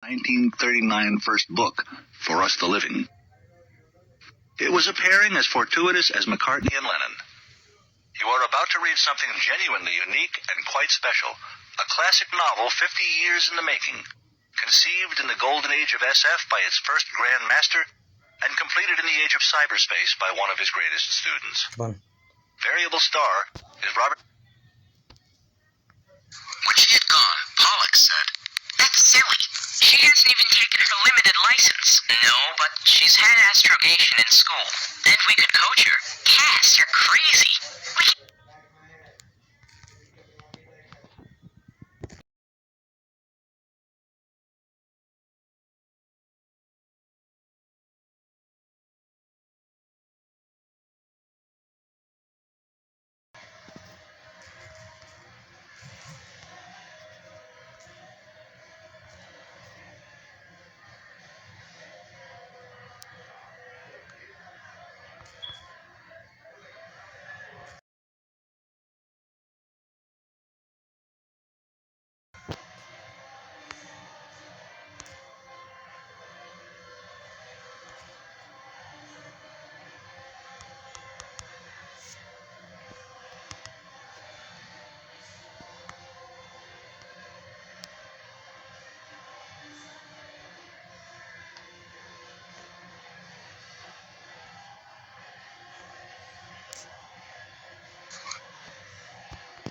1939 first book, For Us the Living. It was a pairing as fortuitous as McCartney and Lennon. You are about to read something genuinely unique and quite special. A classic novel 50 years in the making, conceived in the golden age of SF by its first Grand Master, and completed in the age of cyberspace by one of his greatest students. Variable star is Robert... When she had gone, Pollux said, "That's silly. She hasn't even taken her limited license." "No, but she's had astrogation in school. Then we could coach her." "Cass, you're crazy. We can..."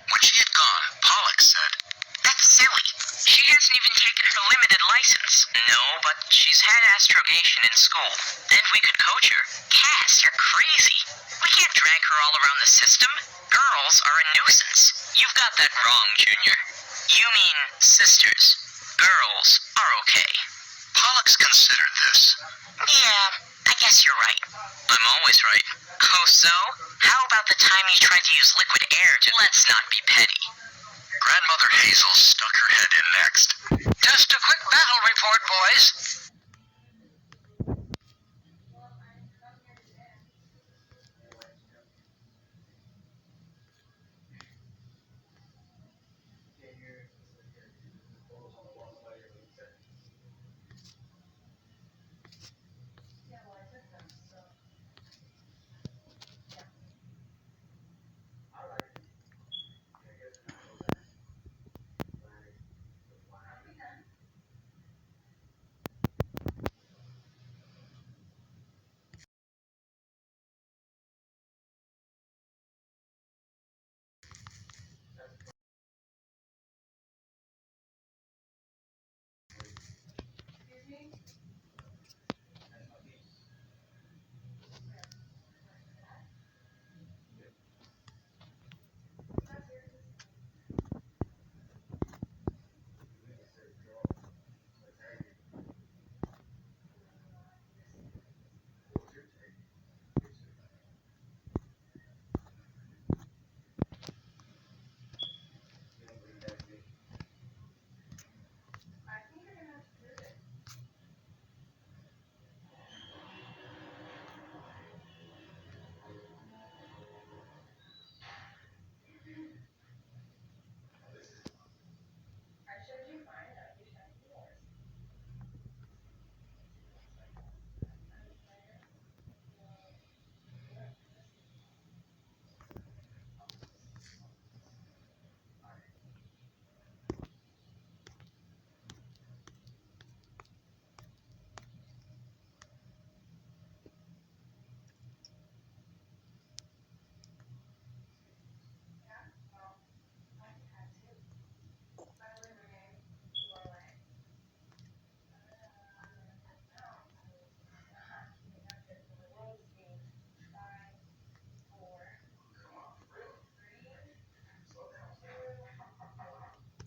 When she had gone, Pollux said, "That's silly. She hasn't even taken her limited license." "No, but she's had astrogation in school. Then we could coach her." "Cass, you're crazy. We can't drag her all around the system. Girls are a nuisance." "You've got that wrong, Junior. You mean sisters. Girls are okay." Pollux considered this. "Yeah, I guess you're right." "I'm always right." "Oh, so? How about the time you tried to use liquid air to..." "Let's not be petty." Grandmother Hazel stuck her head in next. "Just a quick battle report, boys."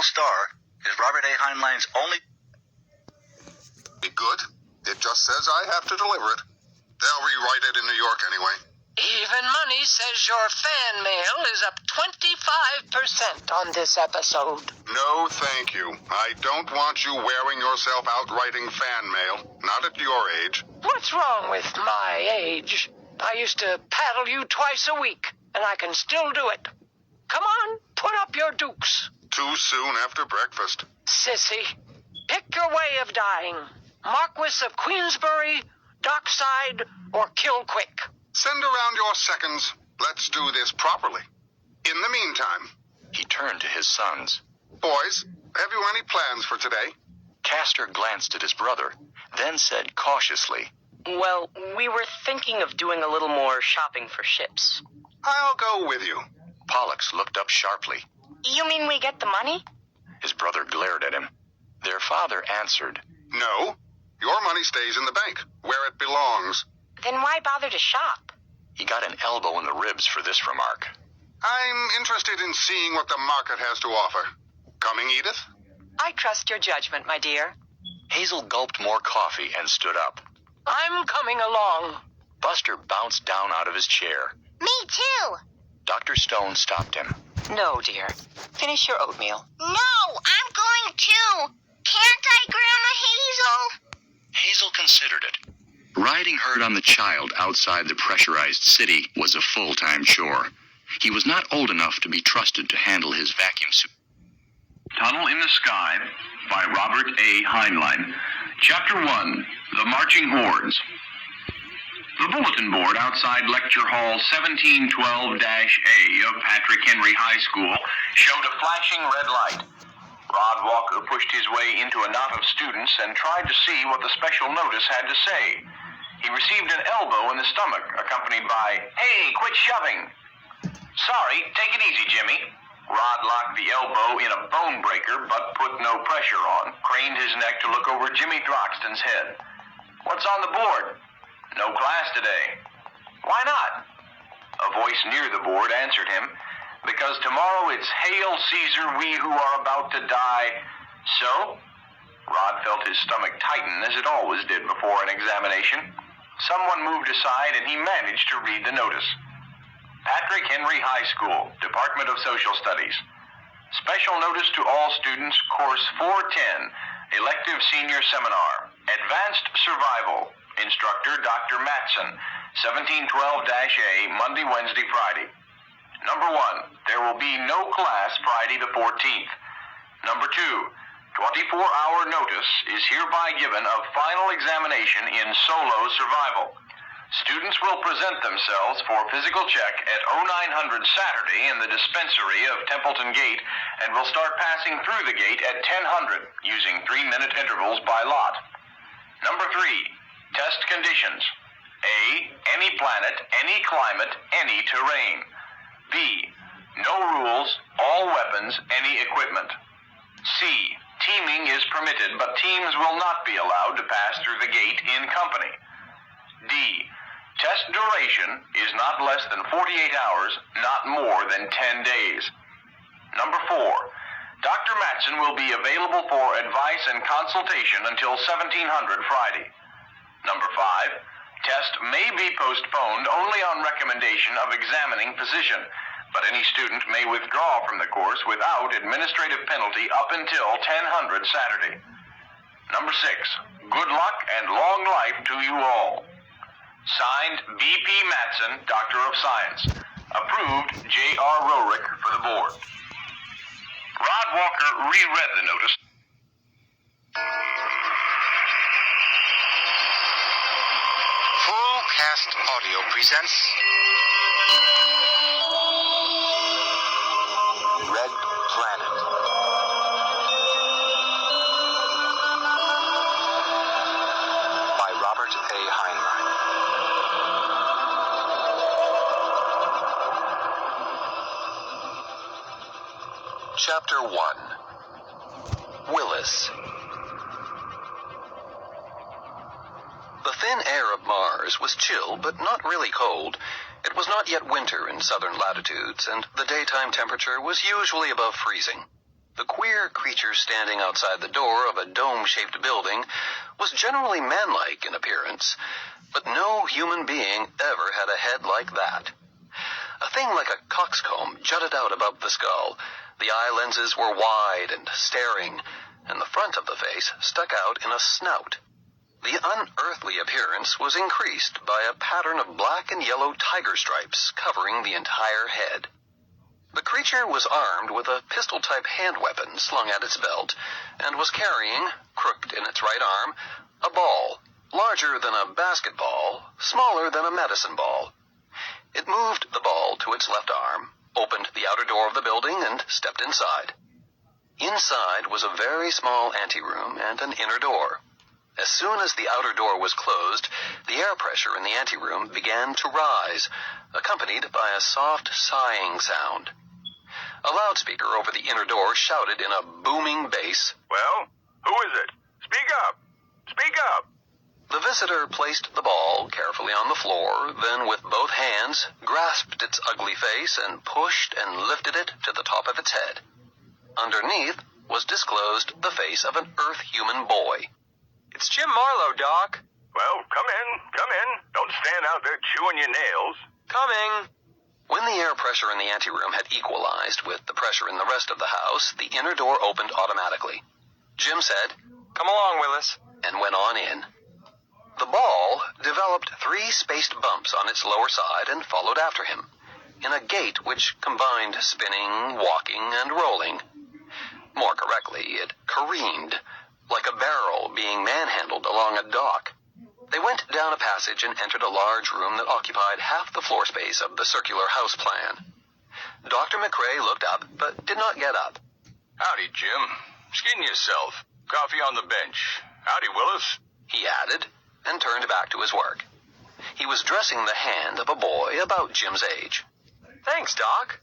Star is Robert A. Heinlein's only... Good. It just says I have to deliver it. They'll rewrite it in New York anyway. Even Money says your fan mail is up 25% on this episode. No, thank you. I don't want you wearing yourself out writing fan mail. Not at your age. What's wrong with my age? I used to paddle you twice a week, and I can still do it. Come on, put up your dukes. Too soon after breakfast. Sissy, Pick your way of dying. Marquis of Queensbury, Dockside, or Kill Quick. Send around your seconds. Let's do this properly. In the meantime, He turned to his sons. boys, have you any plans for today? Castor glanced at his brother, then said cautiously, Well, we were thinking of doing a little more shopping for ships. I'll go with you. Pollux looked up sharply. You mean we get the money? His brother glared at him. Their father answered, No, your money stays in the bank, where it belongs. Then why bother to shop? He got an elbow in the ribs for this remark. I'm interested in seeing what the market has to offer. Coming, Edith? I trust your judgment, my dear. Hazel gulped more coffee and stood up. I'm coming along. Buster bounced down out of his chair. Me too. Dr. Stone stopped him. No, dear. Finish your oatmeal. No, I'm going too. Can't I, Grandma Hazel? Hazel considered it. Riding herd on the child outside the pressurized city was a full-time chore. He was not old enough to be trusted to handle his vacuum suit. Tunnel in the Sky by Robert A. Heinlein. Chapter 1, The Marching Hordes. The bulletin board outside Lecture Hall 1712-A of Patrick Henry High School showed a flashing red light. Rod Walker pushed his way into a knot of students and tried to see what the special notice had to say. He received an elbow in the stomach, accompanied by, "Hey, quit shoving." "Sorry, take it easy, Jimmy." Rod locked the elbow in a bone breaker, but put no pressure on, craned his neck to look over Jimmy Throxton's head. "What's on the board?" "No class today." "Why not?" A voice near the board answered him, "Because tomorrow it's Hail Caesar, we who are about to die." "So?" Rod felt his stomach tighten, as it always did before an examination. Someone moved aside, and he managed to read the notice. Patrick Henry High School, Department of Social Studies. Special notice to all students, Course 410, Elective Senior Seminar, Advanced Survival. Instructor, Dr. Matson, 1712-A, Monday, Wednesday, Friday. Number 1, there will be no class Friday the 14th. Number 2, 24-hour notice is hereby given of final examination in solo survival. Students will present themselves for physical check at 0900 Saturday in the dispensary of Templeton Gate and will start passing through the gate at 1000 using 3-minute intervals by lot. Number 3, test conditions. A, any planet, any climate, any terrain. B, no rules, all weapons, any equipment. C, teaming is permitted, but teams will not be allowed to pass through the gate in company. D, test duration is not less than 48 hours, not more than 10 days. Number 4, Dr. Matson will be available for advice and consultation until 1700 Friday. Number 5, test may be postponed only on recommendation of examining physician, but any student may withdraw from the course without administrative penalty up until 1000 Saturday. Number 6, good luck and long life to you all. Signed, B.P. Matson, Doctor of Science. Approved, J.R. Rorick for the board. Rod Walker reread the notice. Full Cast Audio presents Red Planet. By Robert A. Heinlein. Chapter 1. Willis. The thin air of Mars was chill, but not really cold. It was not yet winter in southern latitudes, and the daytime temperature was usually above freezing. The queer creature standing outside the door of a dome-shaped building was generally manlike in appearance, but no human being ever had a head like that. A thing like a coxcomb jutted out above the skull. The eye lenses were wide and staring, and the front of the face stuck out in a snout. The unearthly appearance was increased by a pattern of black and yellow tiger stripes covering the entire head. The creature was armed with a pistol-type hand weapon slung at its belt, and was carrying, crooked in its right arm, a ball, larger than a basketball, smaller than a medicine ball. It moved the ball to its left arm, opened the outer door of the building, and stepped inside. Inside was a very small anteroom and an inner door. As soon as the outer door was closed, the air pressure in the anteroom began to rise, accompanied by a soft sighing sound. A loudspeaker over the inner door shouted in a booming bass, Well, who is it? Speak up! Speak up! The visitor placed the ball carefully on the floor, then with both hands grasped its ugly face and pushed and lifted it to the top of its head. Underneath was disclosed the face of an Earth-human boy. It's Jim Marlowe, Doc. Well, come in. Don't stand out there chewing your nails. Coming. When the air pressure in the anteroom had equalized with the pressure in the rest of the house, the inner door opened automatically. Jim said, Come along, Willis. and went on in. The ball developed 3 spaced bumps on its lower side and followed after him, in a gait which combined spinning, walking, and rolling. More correctly, it careened, like a barrel being manhandled along a dock. They went down a passage and entered a large room that occupied half the floor space of the circular house plan. Dr. McRae looked up, but did not get up. Howdy, Jim. Skin yourself. Coffee on the bench. Howdy, Willis. He added, and turned back to his work. He was dressing the hand of a boy about Jim's age. Thanks, Doc.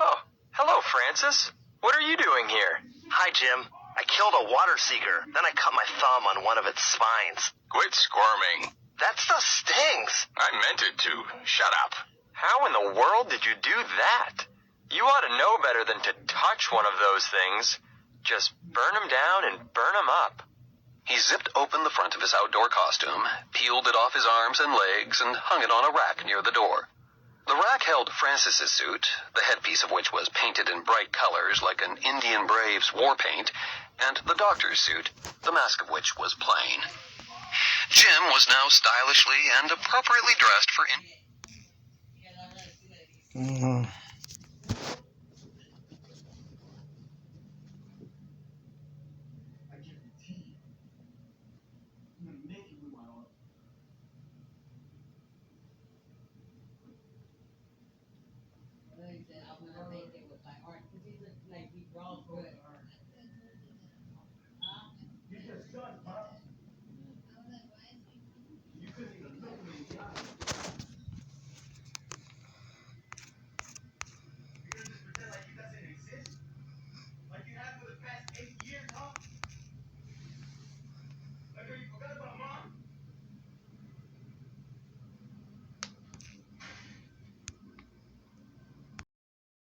Oh, hello, Francis. What are you doing here? Hi, Jim. I killed a water seeker, then I cut my thumb on one of its spines. Quit squirming. That stuff stings. I meant it to. Shut up. How in the world did you do that? You ought to know better than to touch one of those things. Just burn them down and burn them up. He zipped open the front of his outdoor costume, peeled it off his arms and legs, and hung it on a rack near the door. The rack held Francis's suit, the headpiece of which was painted in bright colors like an Indian brave's war paint, and the doctor's suit, the mask of which was plain. Jim was now stylishly and appropriately dressed for